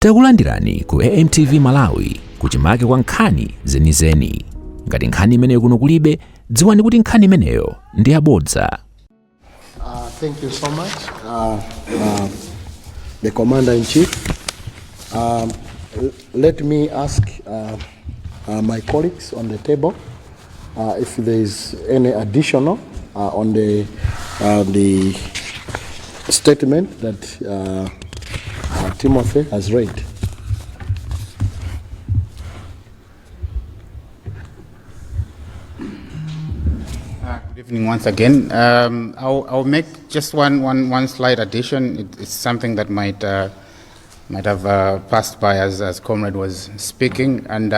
Takulandirani ku AMTV Malawi kuchimake kwa nkhani zenizeni. Ngati nkhani imeneyo kuno kulibe, dziwani kuti nkhani imeneyo ndi yabodza. Thank you so much, the Commander-in-Chief. Let me ask my colleagues on the table if there is any additional on the statement that Timothy has read. Good evening once again. I'll make just one slight addition. It's something that might have passed by as Comrade was speaking, and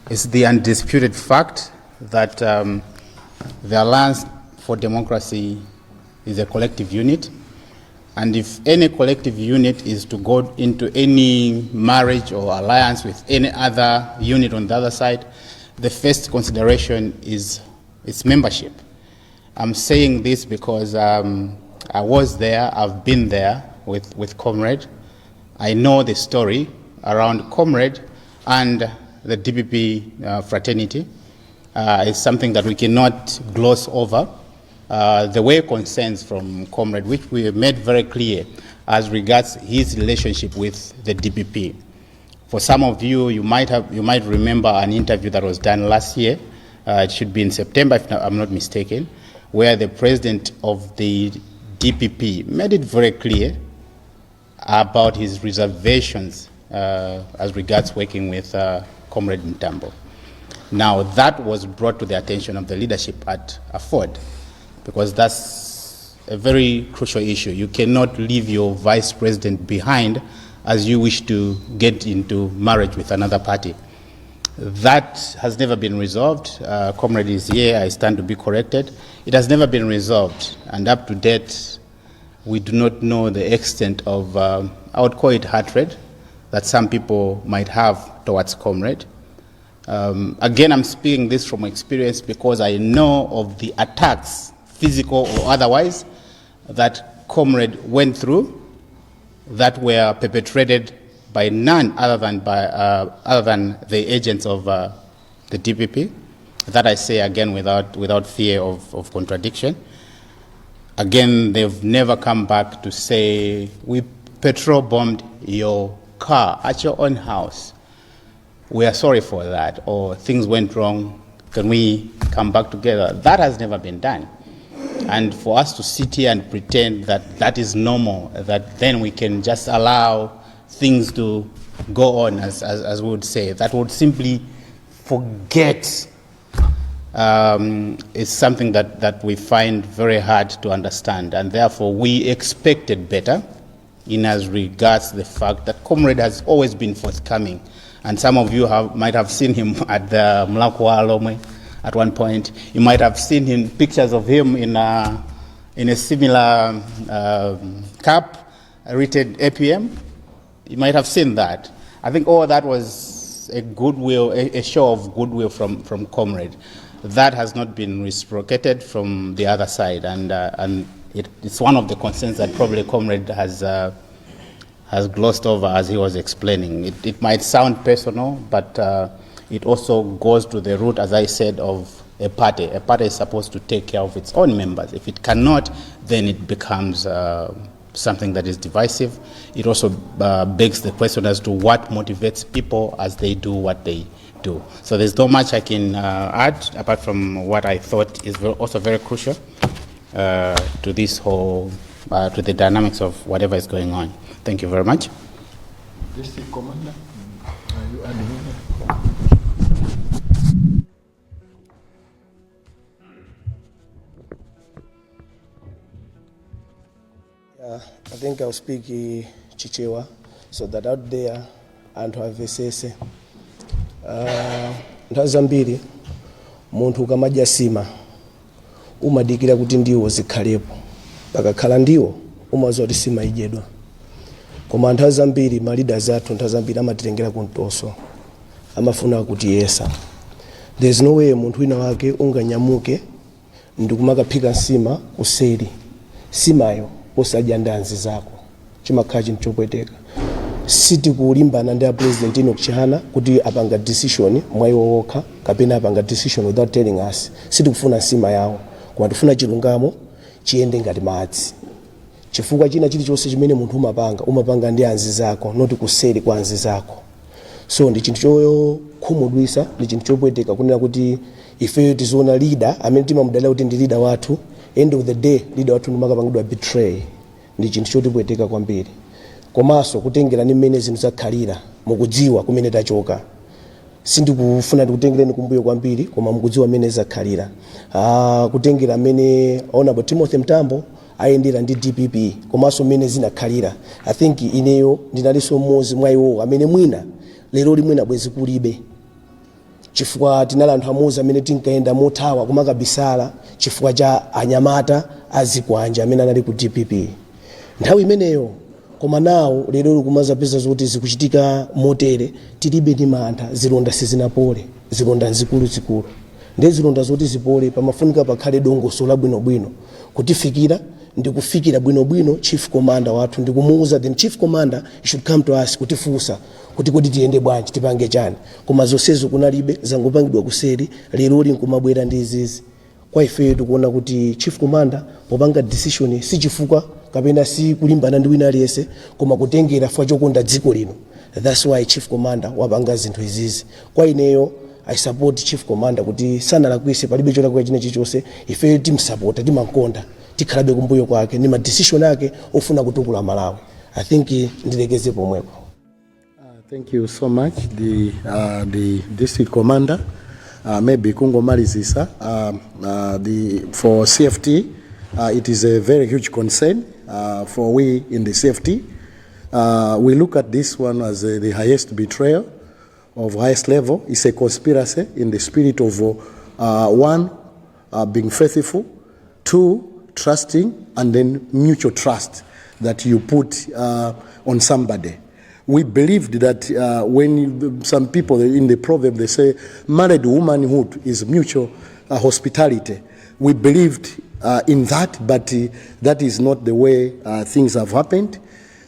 it's the undisputed fact that the Alliance for Democracy is a collective unit. And if any collective unit is to go into any marriage or alliance with any other unit on the other side, the first consideration is its membership. I'm saying this because I was there, I've been there with Comrade. I know the story around Comrade and the DPP fraternity. It's something that we cannot gloss over. The way concerns from Comrade, which we have made very clear as regards his relationship with the DPP. For some of you, you might remember an interview that was done last year. It should be in September, if I'm not mistaken, where the president of the DPP made it very clear about his reservations as regards working with Comrade Mtambo. Now, that was brought to the attention of the leadership at Afford, because that's a very crucial issue. You cannot leave your vice president behind as you wish to get into marriage with another party. That has never been resolved. Comrade is here, I stand to be corrected. It has never been resolved, and up to date, we do not know the extent of, I would call it hatred, that some people might have towards Comrade. Again, I'm speaking this from experience because I know of the attacks, physical or otherwise, that Comrade went through, that were perpetrated by none other than the agents of the DPP. That I say again without fear of contradiction. Again, they've never come back to say, we petrol bombed your car at your own house. We are sorry for that, or things went wrong, can we come back together? That has never been done. And for us to sit here and pretend that that is normal, that then we can just allow things to go on, as we would say, that would simply forget, is something that we find very hard to understand. And therefore, we expected better in as regards the fact that Comrade has always been forthcoming. And some of you might have seen him at the Mlakwa Alomwe at one point. You might have seen him, pictures of him in a similar cap, rated APM. You might have seen that. I think all that was a goodwill, a show of goodwill from Comrade. That has not been reciprocated from the other side, and it's one of the concerns that probably Comrade has glossed over as he was explaining. It might sound personal, but it also goes to the root, as I said, of a party. A party is supposed to take care of its own members. If it cannot, then it becomes something that is divisive. It also begs the question as to what motivates people as they do what they do. So there's not much I can add, apart from what I thought is also very crucial to this whole, to the dynamics of whatever is going on. Thank you very much. District Commander, are you adding anything? I think I'll speak Chichewa, so that out there and to have sese. Ntazambiri muntu kamaja sima umadikira kuti ndiwo zikhalepo pakakhala ndiwo umazoti sima ijedwa. Koma ntazambiri ma leaders athu ntazambiri amatirengera kuntoso amafuna kuti yesa. There's no way muntu wina wake unganyamuke ndikumakaphika sima useri simayo osajandanzi zako chimakhala chinthu chopweteka. sitikulimbana ndi a president ino kuchihana kuti apanga decision mwaiwo wokha kapena apanga decision without telling us. Sitikufuna nsima yawo koma tifuna chilungamo chiyende ngati madzi. Chifukwa china chilichonse chimene munthu umapanga ndi anzi zako, noti kuseri kwa anzi zako. So ndi chinthu chokhumudwisa, ndi chinthu chopweteka kunena kuti ife tizoona leader amene timamudalira kuti ndi leader wathu, end of the day leader wathu ndimakapangidwa betray. Ndi chinthu chotipweteka kwambiri. Komanso kutengera ni mmene zinthu zakhalira mukudziwa kumene tachoka. Sindikufuna ndikutengereni kumbuyo kwambiri koma mukudziwa mmene zakhalira. Kutengera mmene Honorable Timothy Mtambo ayendera ndi DPP komanso mmene zinakhalira. I think ineyo ndinalinso mmodzi mwa iwo amene mwina lero limwena bwezi kulibe. Chifukwa tinali anthu amodzi amene tinkaenda mothawa kumakabisala chifukwa cha anyamata azikwanja amene anali ku DPP. Nthawi imeneyo koma nawo lero kumazapeza zoti zikuchitika motere tilibe ndi mantha, zilonda sizinapole, zilonda nzikulu. Ndi zilonda zoti zipole pamafunika pakhale dongoso labwinobwino kutifikira ndikufikira bwinobwino chief commander wathu ndikumuuza then chief commander should come to us kutifunsa kuti tiyende bwanji tipange chani. Koma zonsezo kunalibe, zangopangidwa kuseri, lero nkumabwera ndi izizi. Kwa ife tikuona kuti chief commander popanga decision si chifukwa kapena si kulimbana ndi wina aliyense koma kutengera fwa chokonda dziko lino. That's why chief commander wapanga zinthu izizi. Kwa ineyo I support chief commander kuti sanalakwise, palibe cholakwika china chilichonse, ife timsupporta, timakonda, tikhalabe kumbuyo kwake ndi ma decision yake ofuna kutukula Malawi. I think ndilekeze pomwepo. Thank you so much, the district commander. Maybe kungomalizisa for CFT, it is a very huge concern for we in the CFT. We look at this one as the highest betrayal of highest level. It's a conspiracy in the spirit of one, being faithful, two, trusting, and then mutual trust that you put on somebody. We believed that when some people in the proverb they say married womanhood is mutual hospitality. We believed in that, but that is not the way things have happened.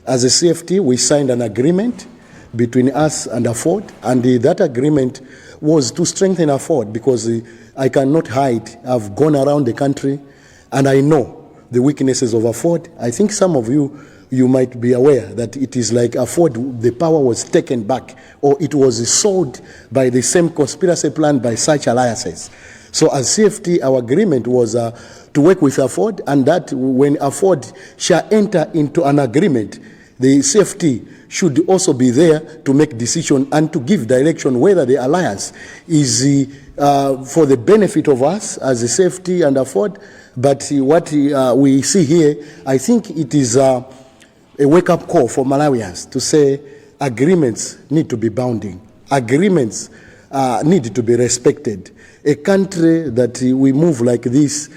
As a CFT, we signed an agreement between us and Afford, and that agreement was to strengthen Afford because I cannot hide. I've gone around the country and I know the weaknesses of Afford. I think some of you might be aware that it is like Afford, the power was taken back or it was sold by the same conspiracy plan by such alliances. So as CFT, our agreement was to work with Afford, and that when Afford shall enter into an agreement, the CFT should also be there to make decision and to give direction whether the alliance is for the benefit of us as a CFT and Afford. But what we see here, I think it is a wake-up call for Malawians to say agreements need to be bounding. Agreements need to be respected. A country that we move like this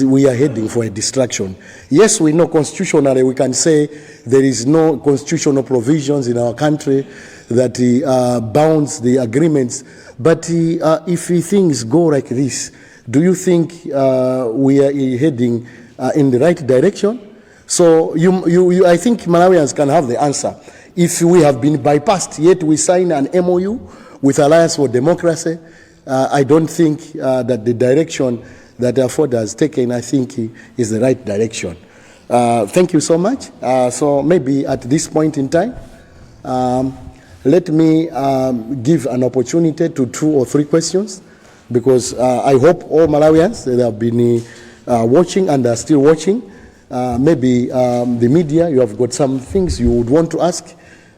we are heading for a distraction. Yes, we know constitutionally we can say there is no constitutional provisions in our country that bounds the agreements. But if things go like this, do you think we are heading in the right direction? So I think Malawians can have the answer. If we have been bypassed, yet we sign an MOU with Alliance for Democracy, I don't think that the direction that Afford has taken, I think, is the right direction. Thank you so much. So maybe at this point in time, let me give an opportunity to 2 or 3 questions, because I hope all Malawians that have been watching and are still watching, maybe the media, you have got some things you would want to ask.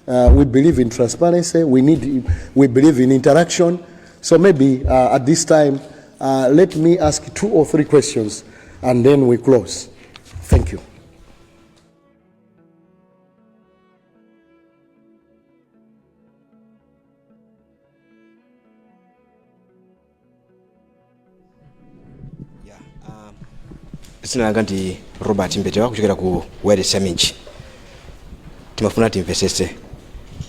We believe in transparency. We believe in interaction. So maybe at this time, let me ask 2 or 3 questions, and then we close. Thank you. Sinanga ndi Robert Mbetewa kuchokera ku WATI Summit. Timafuna timvesese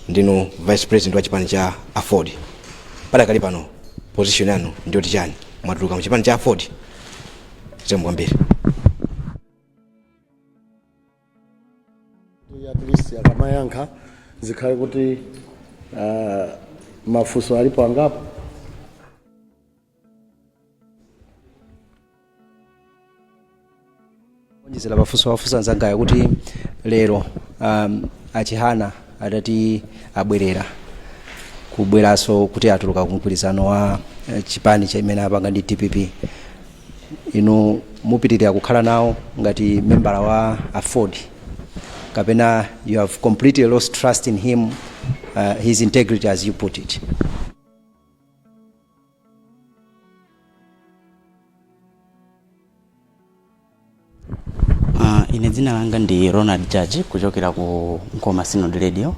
ndinu Vice President wa chipani cha Afford. Padakali pano position yanu ndiyo chani? Mwatuluka mchipani cha Afford. Zembwambiri. At least yakamayanka zikhale kuti mafuso alipo angapo. onjezera mafunso wafunsa nzagayo kuti lero achihana adati abwerera kubweranso kuti atuluka kumgwirizano wa chipani chaimene apanga ndi DPP. inu mupitirira kukhala nawo ngati membala wa AFOD kapena you have completely lost trust in him, his integrity as you put it? Ine dzina langa ndi Ronald Judge kuchokera ku Nkoma Synod Radio.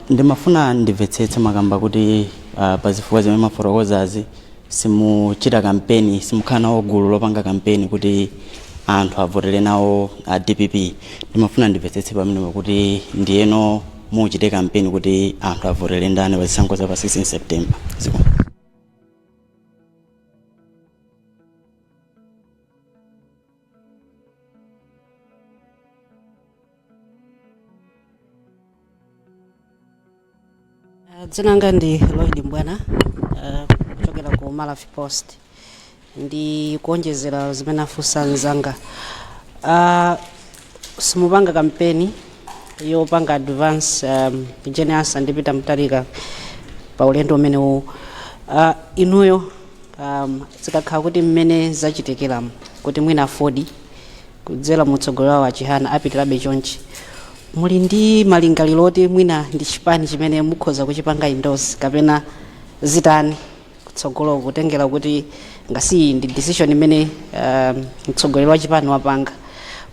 Ndimafuna ndimvetsetse makamba kuti pazifukwa zimene mafotokozazi simuchita kampeni, simukhala nawo gulu lopanga kampeni kuti anthu avotere nawo DPP. Ndimafuna ndimvetsetse pamene kuti ndiyeno muchite kampeni kuti anthu avotere ndani pazisankho za pa 16 September. Dzina langa ndi Lloyd Mbwana kuchokera ku Malawi Post. Ndi kuonjezera zimene afunsa nzanga. Simupanga kampeni yopanga advance jene Ansah ndipita Mutharika pa ulendo umenewu. Inuyo zikakhala kuti mmene zachitikira kuti mwina AFOD kudzera mutsogoleri wa chihana apitirabe chonchi, muli ndi malingaliro oti mwina ndi chipani chimene mukhoza kuchipanga endorse kapena zitani kutsogolo kutengera kuti ngasi ndi decision imene mtsogoleri wa chipani wapanga,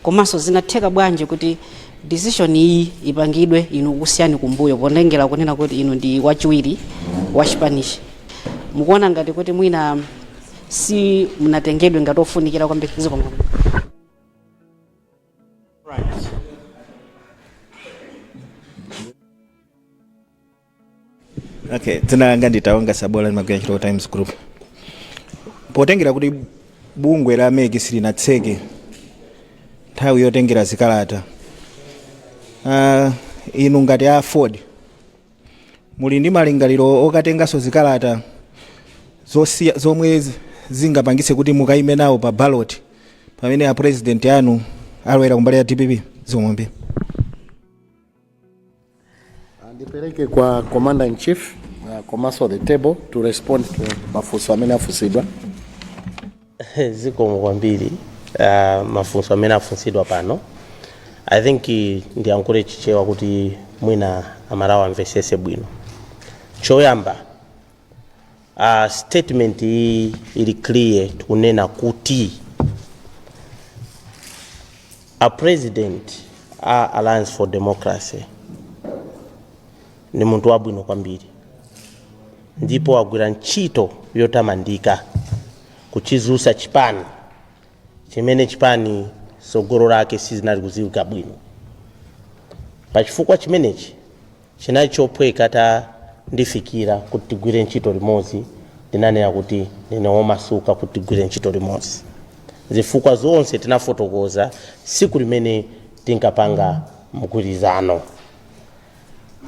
komanso zinatheka bwanji kuti decision iyi ipangidwe inu kusiyani kumbuyo potengera kunena kuti inu ndi wachiwiri wa chipanichi? Mukuona ngati kuti mwina si munatengedwe ngati ofunikira kwambiri ziko? Okay, dzina langa nditaonga Sabola nimagwira Chiro Times Group. Potengera kuti bungwe la meki silinatseke nthawi yotengera zikalata, inu ngati AFOD muli ndi malingaliro okatengaso zikalata zomwe zingapangitse kuti mukaime nawo pa ballot pamene a president anu alowera kumbali ya DPP zomwe? Ndipeleke kwa Commander in Chief, komanso the table to respond to mafunso amene afunsidwa. Zikomo kwambiri mafunso amene afunsidwa pano. I think ndiyankhule chichewa kuti mwina amalawi amvesese bwino. Choyamba, statement ili clear kunena kuti a president a Alliance for Democracy ni muntu wabwino kwambiri, ndipo agwira ntchito yotamandika kuchizusa chipani chimene chipani sogolo lake sizinali kuziwika bwino. Pachifukwa chimenechi chinali chophweka ta ndifikira kuti tigwire ntchito limodzi, ndinanena kuti ndine womasuka kuti tigwire ntchito limodzi. Zifukwa zonse tinafotokoza siku limene tinkapanga mgwirizano.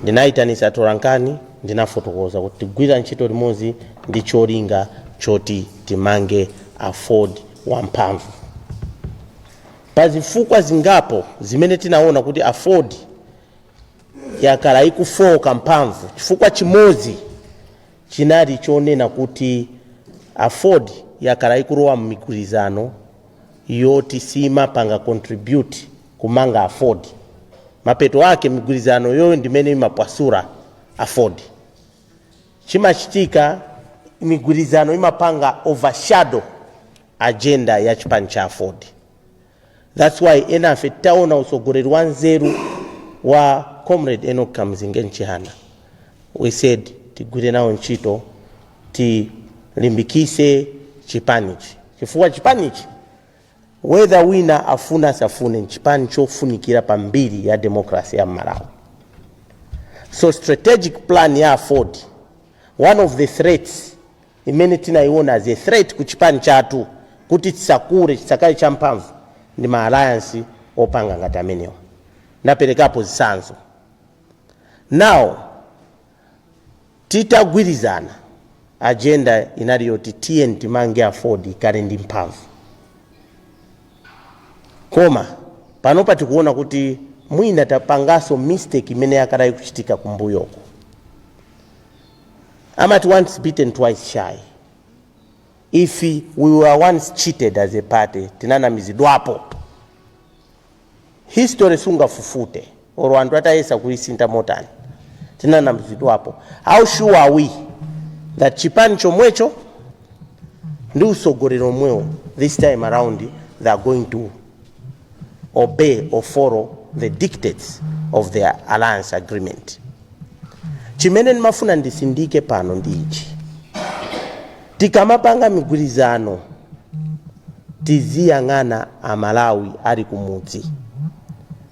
Ndinayitanisa ATOLANKHANI, ndinafotokoza kuti tigwira ntchito limodzi ndi cholinga choti timange AFOD wamphamvu. Pazifukwa zingapo zimene tinaona kuti AFOD yakala ikufoka mphamvu, chifukwa chimodzi chinali chonena kuti AFOD yakala ikulowa mmigwirizano yoti simapanga contribute kumanga AFOD. Mapeto ake migwirizano yoyo ndimene imapwasura AFOD. Chimachitika migwirizano imapanga overshadow agenda ya chipani cha AFOD. That's why enafe taona usogoleri wa nzeru wa Comrade Enoch Kamzinge Nchihana. We said tigwire nawo ntchito tilimbikise chipanichi. Chifukwa chipanichi whether winner afuna safune chipani chofunikira pambiri ya demokrasi ya Malawi. So strategic plan ya AFOD, one of the threats imene tinaiona as a threat ku chipani chatu kuti tisakure chisakale cha mphamvu ndi ma alliance opanga ngati amenewa. Ndaperekapo zisanzo. Now titagwirizana agenda inali yoti tiye timange afford ikale ndi mphamvu. Koma panopa tikuona kuti mwina tapangaso mistake imene yakadai kuchitika kumbuyoko. Amati once bitten twice shy. If we were once cheated as a party, tinanamizidwapo. History sungafufute oro anthu atayesa kuisinta motani. Tinanamizidwapo. How sure are we that chipani chomwecho ndi usogolero omwewo this time around they are going to obey or follow the dictates of their alliance agreement? Chimene nimafuna ndisindike pano ndi ichi. Tikamapanga migwirizano tiziyang'ana amalawi ali kumudzi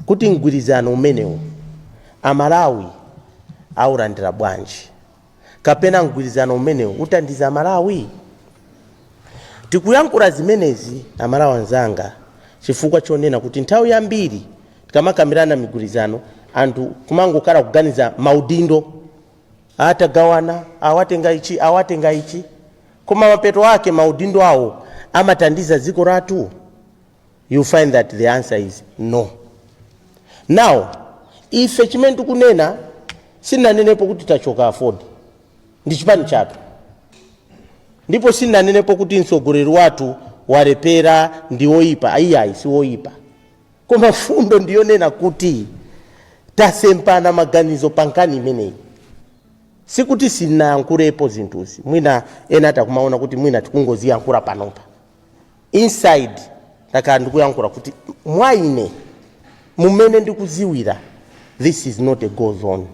kuti mgwirizano umenewu amalawi aulandira bwanji kapena mgwirizano umenewu utandiza amalawi. Tikuyankhula zimenezi amalawi anzanga chifukwa chonena kuti nthawi yambiri tikamakambirana migwirizano anthu kumangokhala kuganiza maudindo atagawana awatenga ichi koma mapeto ake maudindo awo amatandiza dziko lathu. You find that the answer is no. Now ife chimene tikunena sinanenepo kuti tachoka afford ndi chipani chathu, ndipo sinanenepo kuti mtsogoleri wathu walepera ndi oyipa. Ayi si oyipa, koma fundo ndiyonena kuti tasempana maganizo pankani imeneyi. Sikuti sinayankhulepo zinthuzi, mwina ena takumaona kuti mwina tikungoziyankhula panopa. Inside takhala ndikuyankhula kuti mwaine mumene ndikuziwira this is not a go zone,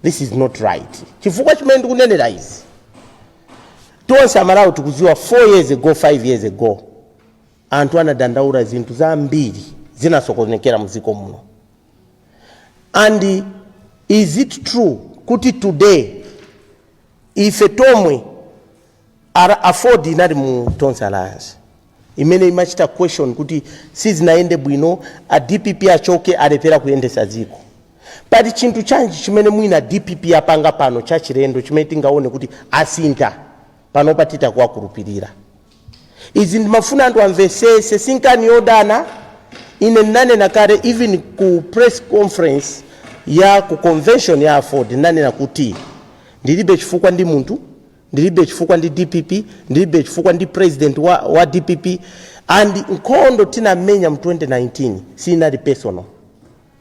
this is not right. Chifukwa chimene ndikunenera izi tonse amalawi tikuziwa 4 years ago 5 years ago anthu anadandaula zinthu zambiri zinasokonekera muziko muno. And is it true kuti today ife tomwe afford inali mu tonse alliance imene imachita question kuti sizinaende bwino a DPP achoke alepera kuyendesa ziko? Pali chinthu chanji chimene mwina DPP apanga pano cha chilendo chimene tingaone kuti asinta pano patita kuwakulupirira? Izi ndimafuna anthu amvesese sinkani yodana. Ine nanena kale even ku press conference ya ku convention ya afford nanena kuti ndilibe chifukwa ndi munthu, ndilibe chifukwa ndi DPP, ndilibe chifukwa ndi president wa DPP. And nkhondo tinamenya mu 2019 sinali personal,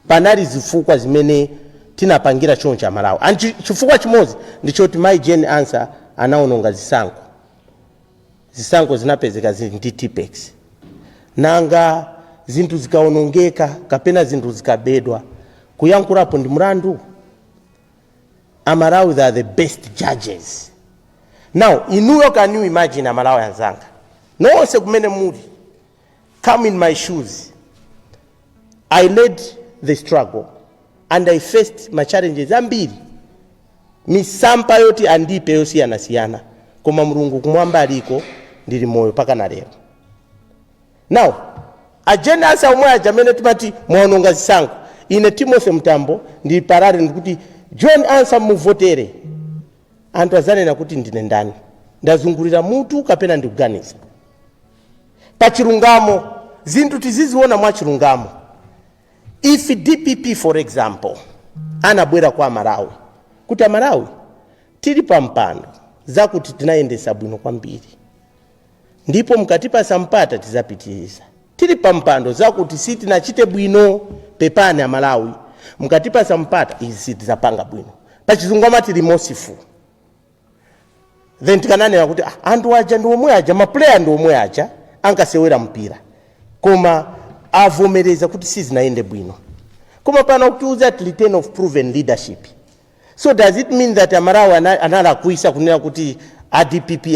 panali zifukwa zimene tinapangira choncha Malawi. And chifukwa chimozi ndichoti my Jane Ansah anaononga zisankho zinapezeka ndi TPEX. Nanga zinthu zikaonongeka kapena zinthu zikabedwa kuyankhulapo ndi mlandu. Amalawi, they are the best judges. Now inuyo can you imagine amalawi anzanga nonse kumene muli, come in my shoes. I led the struggle and I faced my challenges ambiri. Misampa yoti andipe yosiyana koma Mulungu kumwamba aliko ndili moyo paka na lero. Now agenda asa umwe ajamene timati mwaononga zisankho. Ine Timothy Mtambo ndi parare ndikuti John Ansah muvotere. Anthu azanena kuti ndine ndani, ndazungulira mutu kapena ndikuganiza. Pachilungamo zinthu tiziziona mwa chilungamo. If DPP for example anabwera kwa Malawi kuti Malawi tili pampando zakuti tinayendesa bwino kwambiri, ndipo mkatipa sampata tizapitiriza. Tili pampando zakuti siti nachite bwino pepani ya Malawi, mkatipa sampata izi tizapanga bwino. Pachizungama tili mosifu. Then tikananena kuti anthu aja ndi omwe aja, ma player ndi omwe aja ankasewera mpira koma avomereza kuti sizinaende bwino. Koma pano kuuza return of proven leadership. So does it mean that Amalawi anala kuisa kunena kuti ADPP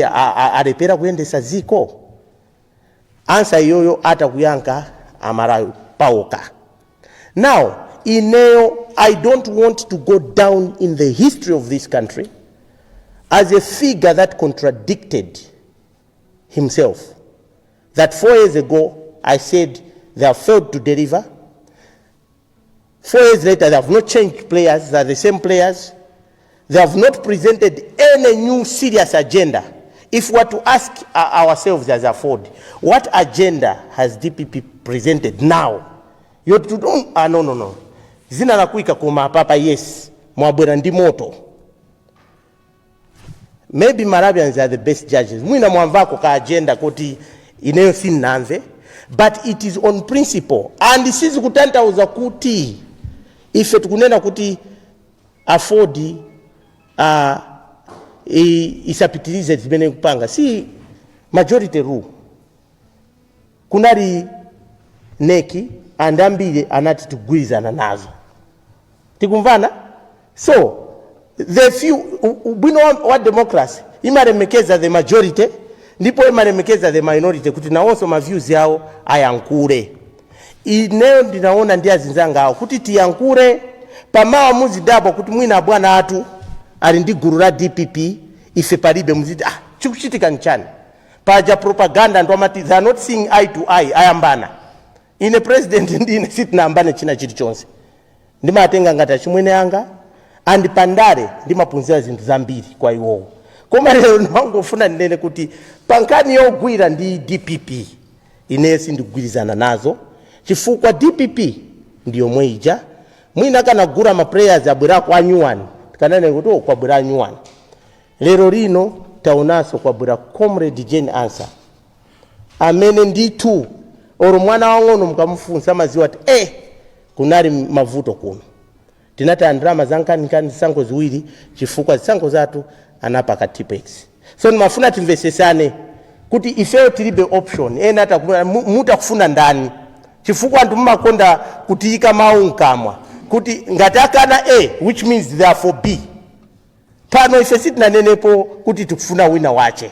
alepera kuyendesa ziko? Answer yoyo atakuyanka Amalawi paoka. Now ineo, I don't want to go down in the history of this country as a figure that contradicted himself. That 4 years ago I said they have failed to deliver. 4 years later, they have not changed players, they are the same players. They have not presented any new serious agenda. If we were to ask ourselves as a Ford, what agenda has DPP presented now? You don't, no. Zina la kuika kuma papa yes, mwabwera ndi moto. Maybe Marabians are the best judges. Mwina mwamvako ka agenda kuti ineyo sinanze, but it is on principle. And sisi kutanta uza kuti, ife tukunena kuti afford isapitilize zimene kupanga. Si majority rule. Kunari neki andambile anati tugwizana nazo. Tikumvana? So, the few, we know what democracy, imaremekeza the majority, ndipo imaremekeza the minority, kuti naonso ma views yao ayankure. Ineo ndinaona ndia zinzanga hao, kuti tiyankure, pamawa muzidabo kuti mwina bwana atu, alindi guru la DPP, ife paribe muzidi, chukuchitika nchani. Paja propaganda ndo amati, they are not seeing eye to eye, ayambana. Ine president ndine sit na ambane china chilichonse. Ndima atenga ngata chimwene anga, andi pandare ndima punzira zintu zambiri kwa iwo. Koma lero ndangofuna ndene kuti pankani yogwira ndi DPP inesi ndigwirizana nazo. Chifukwa DPP ndiyo mweija. Mwina kana gura ma prayers abwera kwa nyuwani. Kanane kuti kwa bwera nyuwani. Lero rino taunaso kwa bwera comrade Jane Ansah. Amene nditu oro mwana wangono mkamufunsa maziwa ati kunari mavuto kuno. Tinata andrama zankani sanko ziwiri chifukwa sanko zatu anapa katipex. So nimafuna timvesesane kuti ifeo tilibe option nata muta kufuna ndani chifukwa antu mmakonda kutiika maunkamwa kuti ngatakana which means they are for B. Pano ife sitina nenepo kuti tukufuna wina wache.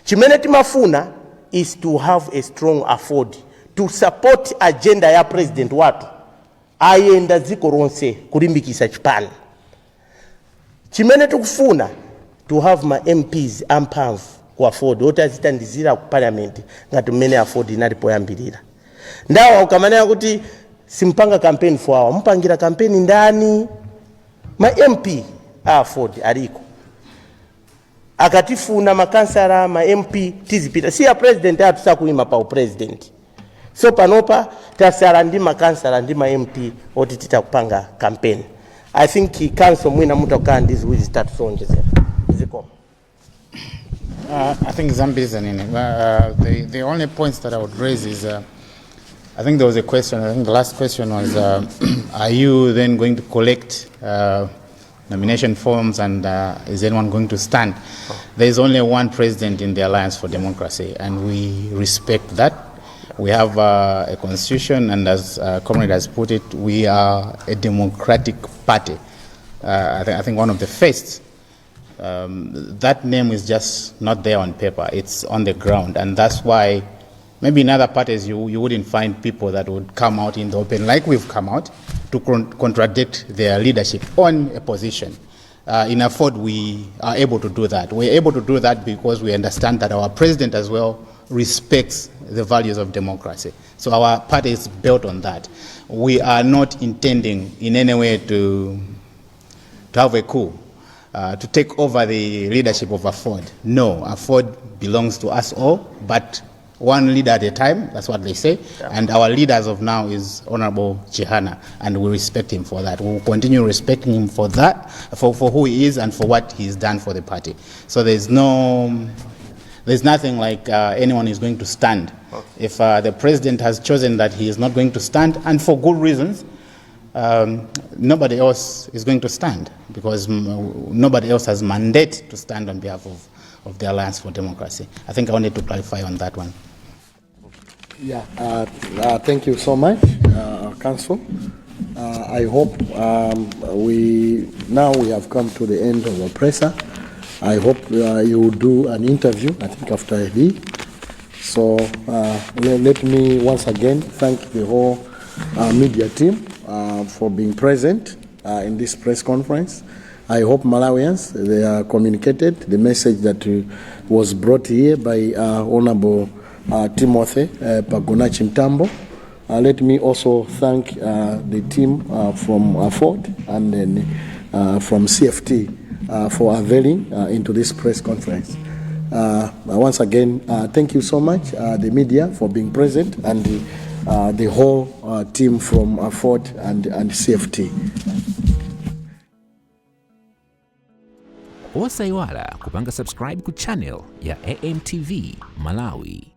Chimene timafuna is to have a strong afford to support agenda ya president watu. Ayenda ziko ronse kulimbikisa chipani. Chimene tukufuna to have my MPs ampamvu ku afford otazitandizira ku parliament ngati mmene afford inalipo yambirira. Ndawa ukamanena kuti simpanga campaign for our mpangira campaign ndani ma MP afford aliko. Akatifuna makansara ma MP tizipita. Si ya president atusa kuima pa president. So panopa tasara ndi makansala ndi ma MP oti tita kupanga campaign. I think council mwina mutoka ndizi wizi tatu sonjezera. Ziko. I think Zambi's in it. The only points that I would raise is I think there was a question. I think the last question was are you then going to collect nomination forms and is anyone going to stand? There is only one president in the Alliance for Democracy and we respect that. We have a constitution, and as Comrade has put it, we are a democratic party. I think one of the first. That name is just not there on paper. It's on the ground, and that's why maybe in other parties you wouldn't find people that would come out in the open like we've come out to contradict their leadership on a position. In Afford, we are able to do that. We're able to do that because we understand that our president as well respects the values of democracy. So our party is built on that. We are not intending in any way to have a coup, to take over the leadership of Afford. No, Afford belongs to us all, but one leader at a time, that's what they say. Yeah. And our leader as of now is Honorable Chihana, and we respect him for that. We will continue respecting him for that, for who he is and for what he's done for the party. So there's nothing like anyone is going to stand. Okay. If the president has chosen that he is not going to stand, and for good reasons, nobody else is going to stand, because nobody else has mandate to stand on behalf of the Alliance for Democracy. I think I wanted to clarify on that one. Yeah, thank you so much, Council. I hope we have come to the end of the presser. I hope you will do an interview, I think, after a week. So let me once again thank the whole media team for being present in this press conference. I hope Malawians, they are communicated the message that was brought here by Honorable Timothy Pagonachi Mtambo, Let me also thank the team from Ford and then from CFT for availing into this press conference. Once again, thank you so much, the media, for being present, and the whole team from Ford and CFT. Osaiwala kupanga subscribe ku channel ya AMTV Malawi.